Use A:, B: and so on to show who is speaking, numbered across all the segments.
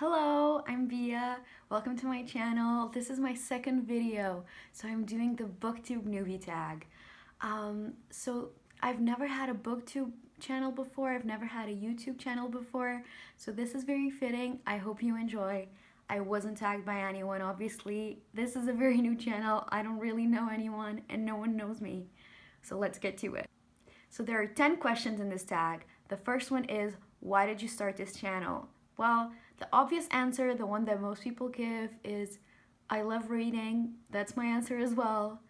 A: Hello, I'm Bia. Welcome to my channel. This is my second video, so I'm doing the Booktube Newbie Tag. So I've never had a Booktube channel before. I've never had a YouTube channel before, so this is very fitting. I hope you enjoy. I wasn't tagged by anyone, obviously. This is a very new channel. I don't really know anyone, and no one knows me. So let's get to it. So there are 10 questions in this tag. The first one is, why did you start this channel? Well, the obvious answer, the one that most people give, is I love reading. That's my answer as well.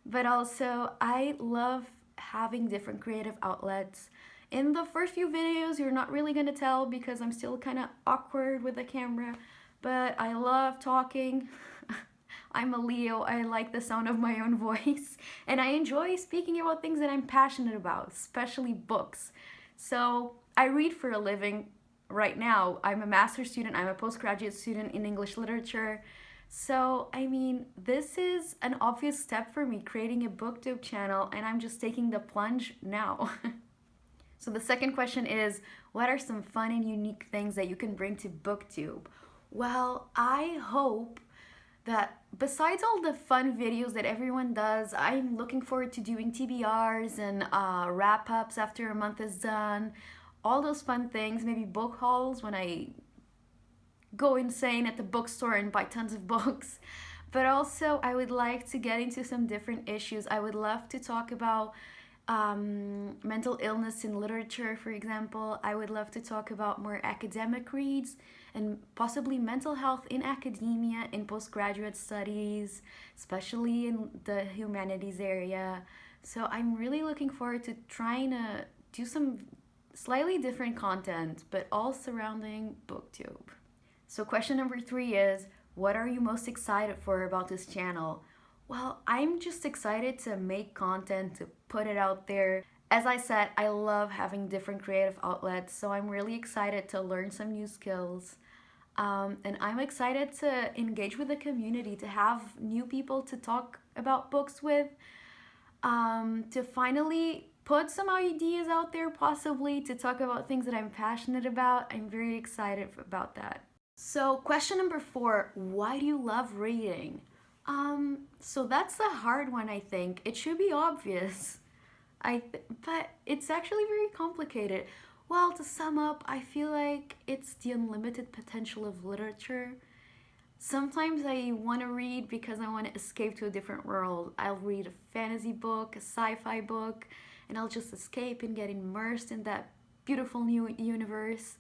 A: But also, I love having different creative outlets. In the first few videos, you're not really gonna tell because I'm still kind of awkward with the camera, but I love talking. I'm a Leo, I like the sound of my own voice, and I enjoy speaking about things that I'm passionate about, especially books. So I read for a living. Right now, I'm a master's student, I'm a postgraduate student in English literature. So, I mean, this is an obvious step for me, creating a booktube channel, and I'm just taking the plunge now. So the second question is, what are some fun and unique things that you can bring to booktube? Well, I hope that besides all the fun videos that everyone does, I'm looking forward to doing TBRs and wrap-ups after a month is done. All those fun things, maybe book hauls when I go insane at the bookstore and buy tons of books. But also, I would like to get into some different issues. I would love to talk about mental illness in literature, for example. I would love to talk about more academic reads and possibly mental health in academia, in postgraduate studies, especially in the humanities area. So I'm really looking forward to trying to do some slightly different content, but all surrounding booktube. So question number 3 is, what are you most excited for about this channel? Well, I'm just excited to make content, to put it out there. As I said, I love having different creative outlets, so I'm really excited to learn some new skills. And I'm excited to engage with the community, to have new people to talk about books with, to finally put some ideas out there, possibly to talk about things that I'm passionate about. I'm very excited about that. So question number 4, why do you love reading? So that's a hard one, I think. It should be obvious. But it's actually very complicated. Well, to sum up, I feel like it's the unlimited potential of literature. Sometimes I want to read because I want to escape to a different world. I'll read a fantasy book, a sci-fi book, and I'll just escape and get immersed in that beautiful new universe.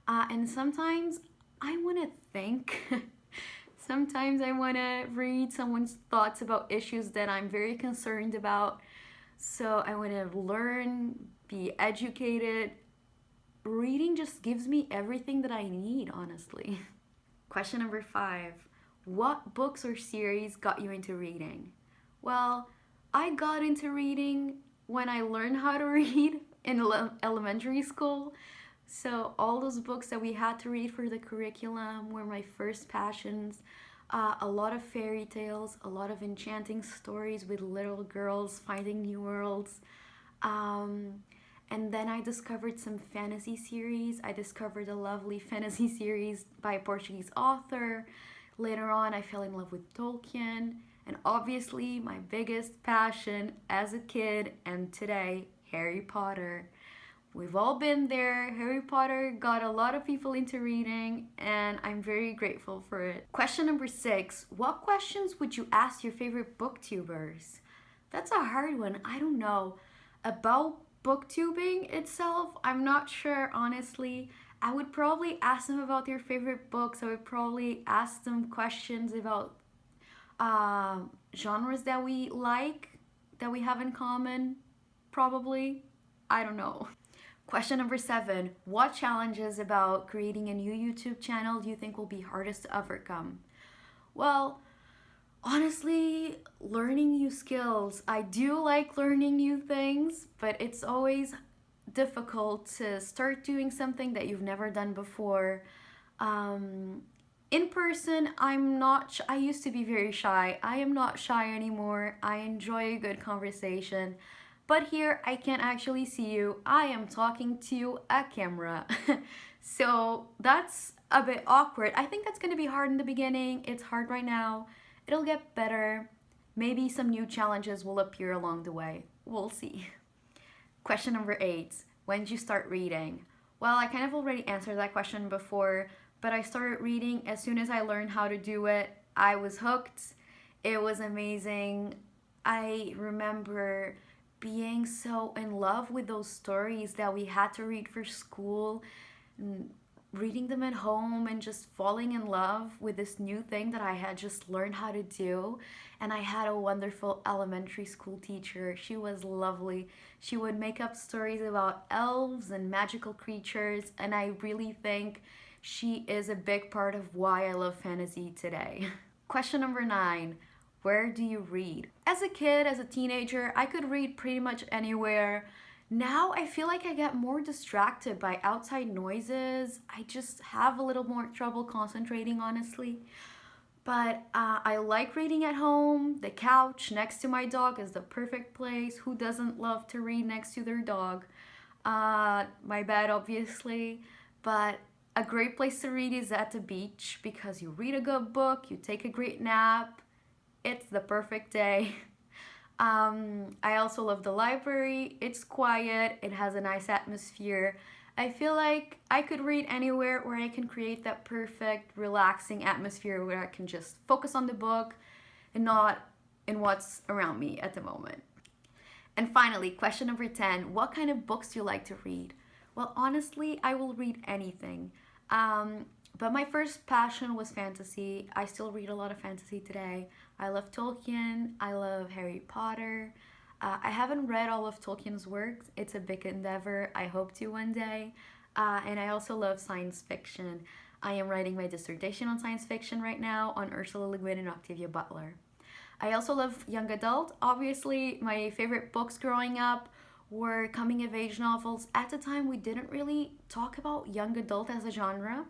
A: And sometimes I want to think. Sometimes I want to read someone's thoughts about issues that I'm very concerned about. So I want to learn, be educated. Reading just gives me everything that I need, honestly. Question number 5, what books or series got you into reading? Well, I got into reading when I learned how to read in elementary school. So all those books that we had to read for the curriculum were my first passions. A lot of fairy tales, a lot of enchanting stories with little girls finding new worlds. And then I discovered some fantasy series. I discovered a lovely fantasy series by a Portuguese author. Later on, I fell in love with Tolkien. And obviously, my biggest passion as a kid and today, Harry Potter. We've all been there. Harry Potter got a lot of people into reading, and I'm very grateful for it. Question number 6, what questions would you ask your favorite booktubers? That's a hard one. I don't know. About booktubing itself, I'm not sure, honestly. I would probably ask them about their favorite books. I would probably ask them questions about genres that we like, that we have in common, probably. I don't know. Question number 7, what challenges about creating a new YouTube channel do you think will be hardest to overcome? Well, honestly, learning new skills. I do like learning new things, but it's always difficult to start doing something that you've never done before. In person, I used to be very shy. I am not shy anymore. I enjoy a good conversation. But here I can't actually see you. I am talking to a camera. So that's a bit awkward. I think that's gonna be hard in the beginning. It's hard right now. It'll get better. Maybe some new challenges will appear along the way. We'll see. Question number 8. When did you start reading? Well, I kind of already answered that question before, but I started reading as soon as I learned how to do it. I was hooked. It was amazing. I remember being so in love with those stories that we had to read for school, and reading them at home and just falling in love with this new thing that I had just learned how to do. And I had a wonderful elementary school teacher. She was lovely. She would make up stories about elves and magical creatures, and I really think she is a big part of why I love fantasy today. Question number 9. Where do you read? As a kid, as a teenager, I could read pretty much anywhere. Now I feel like I get more distracted by outside noises. I just have a little more trouble concentrating, honestly. But I like reading at home. The couch next to my dog is the perfect place. Who doesn't love to read next to their dog? My bed, obviously. But a great place to read is at the beach because you read a good book, you take a great nap. It's the perfect day. I also love the library. It's quiet. It has a nice atmosphere. I feel like I could read anywhere where I can create that perfect, relaxing atmosphere where I can just focus on the book and not in what's around me at the moment. And finally, question number 10. What kind of books do you like to read? Well, honestly, I will read anything. But my first passion was fantasy. I still read a lot of fantasy today. I love Tolkien. I love Harry Potter. I haven't read all of Tolkien's works. It's a big endeavor. I hope to one day. And I also love science fiction. I am writing my dissertation on science fiction right now on Ursula Le Guin and Octavia Butler. I also love young adult. Obviously, my favorite books growing up were coming of age novels. At the time, we didn't really talk about young adult as a genre.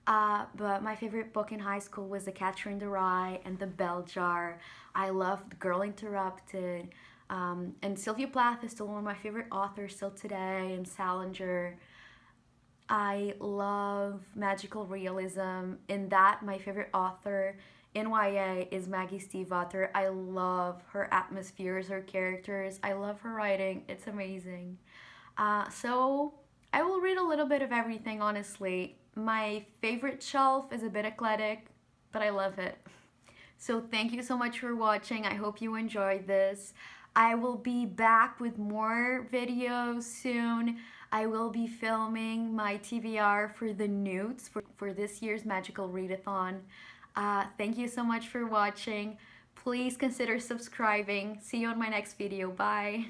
A: But my favorite book in high school was The Catcher in the Rye and The Bell Jar. I loved Girl Interrupted. And Sylvia Plath is still one of my favorite authors still today, and Salinger. I love magical realism. In that, my favorite author in YA is Maggie Stiefvater. I love her atmospheres, her characters. I love her writing. It's amazing. So I will read a little bit of everything, honestly. My favorite shelf is a bit eclectic, but I love it. So thank you so much for watching. I hope you enjoyed this. I will be back with more videos soon. I will be filming my TBR for the Newts for this year's Magical Readathon. Thank you so much for watching. Please consider subscribing. See you on my next video. Bye.